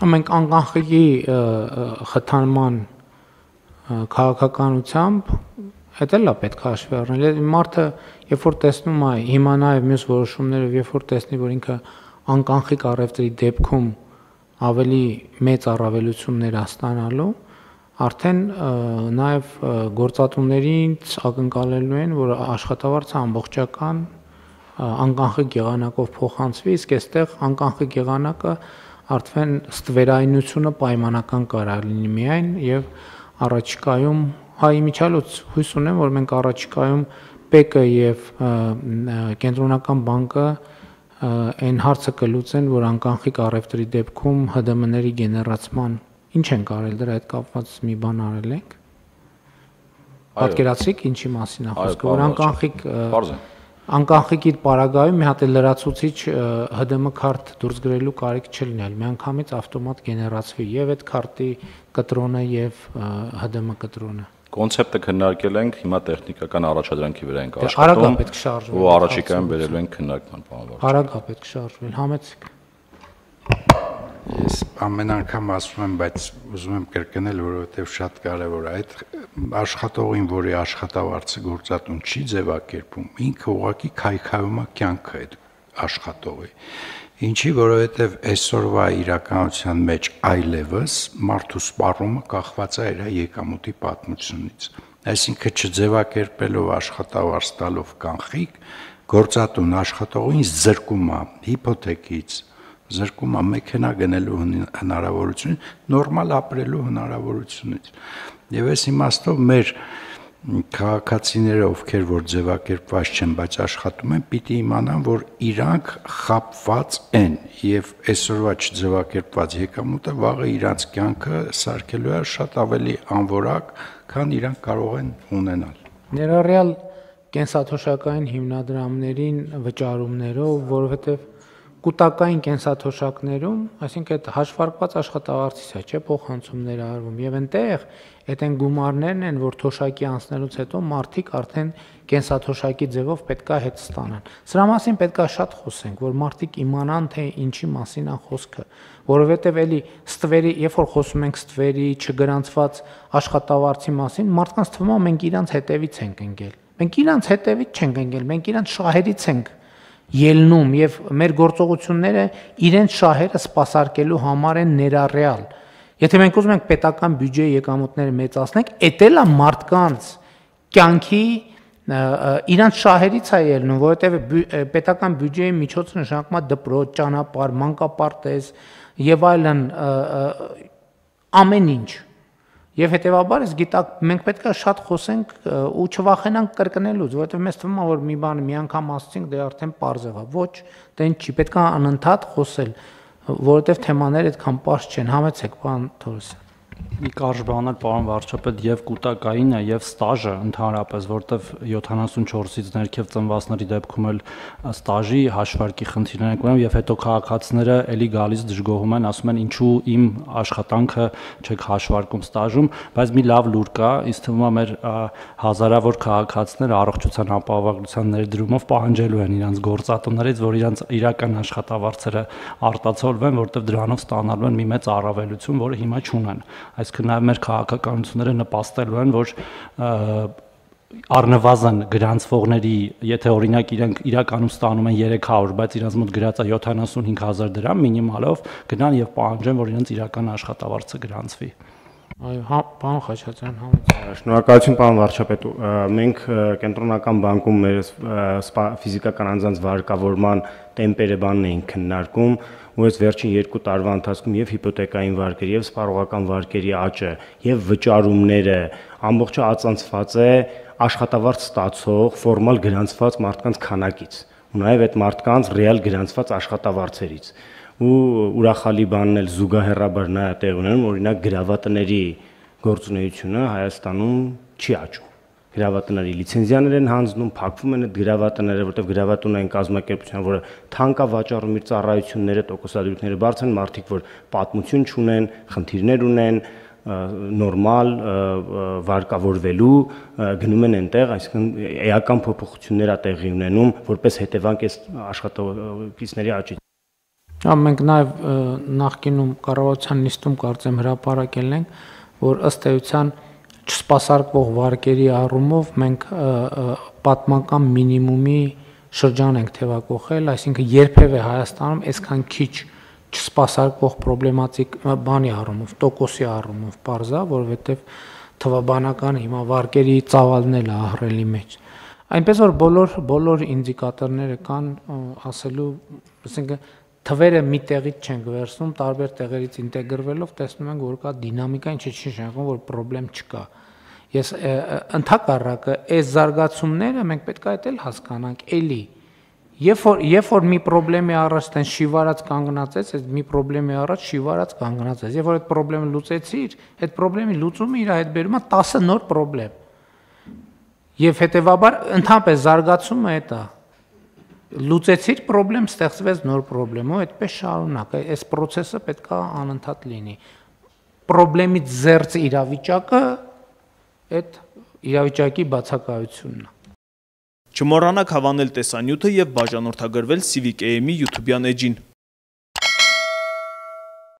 Մենք անկախի խթանման քաղաքականությամբ հետ էլ է պետք է հաշվի առնել։ Մարդը երբ որ տեսնում է հիմա նաև մյուս որոշումներով, երբ որ տեսնի, որ ինքը անկախի առևտրի դեպքում ավելի մեծ առավելություններ է ստանալու, արդեն նաև գործատուներից ակնկալելու են, որ աշխատավարձը ամբողջական անկախի եղանակով փոխանցվի, իսկ այստեղ անկախի եղանակը արդեն ստվերայնությունը պայմանական կարող լինի միայն եւ առաջիկայում իմիջիալոց հույս ունեմ, որ մենք առաջիկայում ՊԵԿ-ը եւ կենտրոնական բանկը այն հարցը կլուծեն, որ անկախի առևտրի դեպքում ՀԴՄ-ների գեներացման ինչ են կարել դրա հետ կապված մի բան արել ենք։ Պատկերացրիք ինչի մասին է խոսքը, որ անկախի պարագայում մի հատ լրացուցիչ ՀԴՄ քարտ դուրս գրելու կարիք չլինել, միանգամից ավտոմատ գեներացվի եւ այդ քարտի կտրոնը եւ ՀԴՄ կտրոնը։ Կոնցեպտը քննարկել ենք, հիմա տեխնիկական առաջադրանքի վրա ենք աշխատում։ Պետք է շարժվել։ Ու առաջիկայում բերելու ենք քննարկման բանվար։ Արագ է պետք շարժվել, համեցեք։ Ես ամեն անգամ ասում եմ, բայց ուզում եմ կրկնել, որովհետև շատ կարևոր է այդ աշխատողին, որի աշխատավարձը գործատուն չի ձևակերպում, ինքը ուղղակի քայքայում է կյանքը այդ աշխատողի։ Ինչի, որովհետև այսօրվա իրականության մեջ այլևս մարդու սպառումը կախված է իր եկամուտի պատմությունից։ Այսինքն չձևակերպելով աշխատավարձ տալով կանխիկ, գործատուն աշխատողին զրկում է հիփոթեքից, զրկում է մեքենա գնելու հնարավորություն, նորմալ ապրելու հնարավորությունից։ Եվ այս իմաստով մեր քաղաքացիները, ովքեր որ ձևակերպված չեն, բայց աշխատում են, պիտի իմանան, որ իրանք խապված են եւ այսօրվա չձևակերպված եկամուտը վաղը իրանք կյանքը սարքելու է շատ ավելի անորակ, քան իրանք կարող են ունենալ։ Ներառյալ կենսաթոշակային հիմնադրամներին վճարումներով, որովհետեւ կൂട്ടակային կենսաթոշակներում, այսինքն այդ հաշվարկված աշխատավարձից է, չէ՞, փոխանցումներ արվում եւ այնտեղ այդ են գումարներն են, որ թոշակի անցնելուց հետո մարդիկ արդեն կենսաթոշակի ձևով պետքա հետ ստանան։ Սրա մասին պետքա շատ խոսենք, որ մարդիկ իմանան, թե ինչի մասին է խոսքը, որովհետեւ էլի ստվերի, երբ որ խոսում ենք ստվերի, չգրանցված աշխատավարձի մասին, մարդկանց թվում է մենք իրանց հետևից ենք ընկել։ Մենք իրանց հետևից չենք ընկել, մենք իրանց շահերից ենք ելնում եւ մեր գործողությունները իրենց շահերը սպասարկելու համար են ներառյալ։ Եթե մենք ուզում ենք պետական բյուջեի եկամուտները մեծացնենք, էտել է մարդկանց կյանքի իրանց շահերից է ելնում, որովհետեւ պետական բյուջեի միջոցը նշանակում է դպրոց, ճանապարհ, մանկապարտեզ եւ այլն ամեն ինչ։ Եվ հետեւաբար ես գիտակ մենք պետք է շատ խոսենք ու չվախենանք կրկնելուց, որովհետեւ մեզ թվում է որ մի բան մի անգամ ասցինք, դե արդեն པարզ եղավ։ Ոչ, դեն չի, պետք է անընդհատ խոսել, որովհետեւ թեմաները այդքան པարզ չեն։ Համեցեք, պարոն Թորոսյան։ Մի կարճ բան էլ պարոն վարչապետ եւ կൂട്ടակայինը եւ ստաժը ընդհանրապես, որտեվ 74-ից ներքև ծնվածների դեպքում էլ ստաժի հաշվարկի խնդիրներ են կորում եւ հետո քաղաքացիները էլի գալիս դժգոհում են, ասում են ինչու իմ աշխատանքը չեք հաշվարկում ստաժում, բայց մի լավ լուր կա, ինձ թվում է մեր հազարավոր քաղաքացիները առողջության ապահովագրության ներդրումով պահանջելու են իրանց գործատուներից, որ իրանց իրական աշխատավարձերը արտացոլվեն, որտեվ դրանով ստանալու են մի մեծ առավելություն, որը հիմա չունեն։ Այսինքն նաև մեր քաղաքականությունները նպաստելու են, որ առնվազն գրանցվողների, եթե օրինակ իրենք իրականում ստանում են 300, բայց իրենց մոտ գրած է 75,000 դրամ մինիմալով, գնան եւ պահանջեն, որ իրենց իրական աշխատավարձը գրանցվի։ Այո, պարոն Խաչատրյան, համեցեք։ Շնորհակալություն, պարոն վարչապետ։ Մենք կենտրոնական բանկում մեր ֆիզիկական անձանց վարկավորման տեմպերը բանն էին քննարկում, ու այս վերջին 2 տարվա ընթացքում եւ հիպոթեկային վարկերի եւ սպառողական վարկերի աճը եւ վճարումները ամբողջը ածանցված է աշխատավարձ ստացող ֆորմալ գրանցված մարդկանց քանակից, ու նաեւ այդ մարդկանց ռեալ գրանցված աշխատավարձերից։ Ու ուրախալի բանն էլ զուգահեռաբար նա տեղ ունենում, օրինակ գրավատների գործունեությունը Հայաստանում չի աճում։ Գրավատների լիցենզիաներ են հանձնում, փակվում են այդ գրավատները, որտեղ գրավատունային կազմակերպության, որը թանկ է վաճառում իր ծառայությունները, տոկոսադրույքները բարձր են, մարդիկ, որ պատմություն չունեն, խնդիրներ ունեն, նորմալ վարկավորվելու գնում են այնտեղ, այսինքն էական փոփոխություններ է տեղի ունենում, որպես հետևանք այս աշխատողիցների աճի։ Մենք նաև նախկինում կառավարության նիստում կարծեմ հրապարակել ենք, որ ըստ էության չսպասարկվող վարկերի առումով մենք պատմական մինիմումի շրջան ենք թևակողել, այսինքն երբևէ Հայաստանում այսքան քիչ չսպասարկվող պրոբլեմատիկ բանի առումով, տոկոսի առումով parza, որովհետև թվաբանական հիմա վարկերի ծավալն էլ է ահռելի մեջ։ Այնպես որ բոլոր ինդիկատորները կան ասելու, ասենք թվերը մի տեղից չեն վերցնում, տարբեր տեղերից ինտեգրվելով տեսնում ենք, որ կա դինամիկա, ինչը չի նշանակում, որ խնդրեմ չկա։ Ես ընդհակառակը այս զարգացումները մենք պետք է այդել հասկանանք, էլի Երբ որ մի խնդրեմի առաջ տեն շիվարած կանգնածես, այդ մի խնդրեմի առաջ շիվարած կանգնածես։ Երբ որ այդ խնդրեմը լուծեցիր, այդ խնդրեմի լուծումը իր հետ բերում է 10 նոր խնդրեմ։ Եվ հետեւաբար ընդհանրապես զարգացումը է դա։ Լուծեցիր խնդրեմ, ստեղծվեց նոր խնդրեմ, ու այդպես շարունակ։ Այս process-ը պետք է անընդհատ լինի։ Խնդրեմից զերծ իրավիճակը այդ իրավիճակի բացակայությունն է։ Չմոռանաք հավանել տեսանյութը եւ բաժանորդագրվել Civic AM-ի YouTube-յան էջին։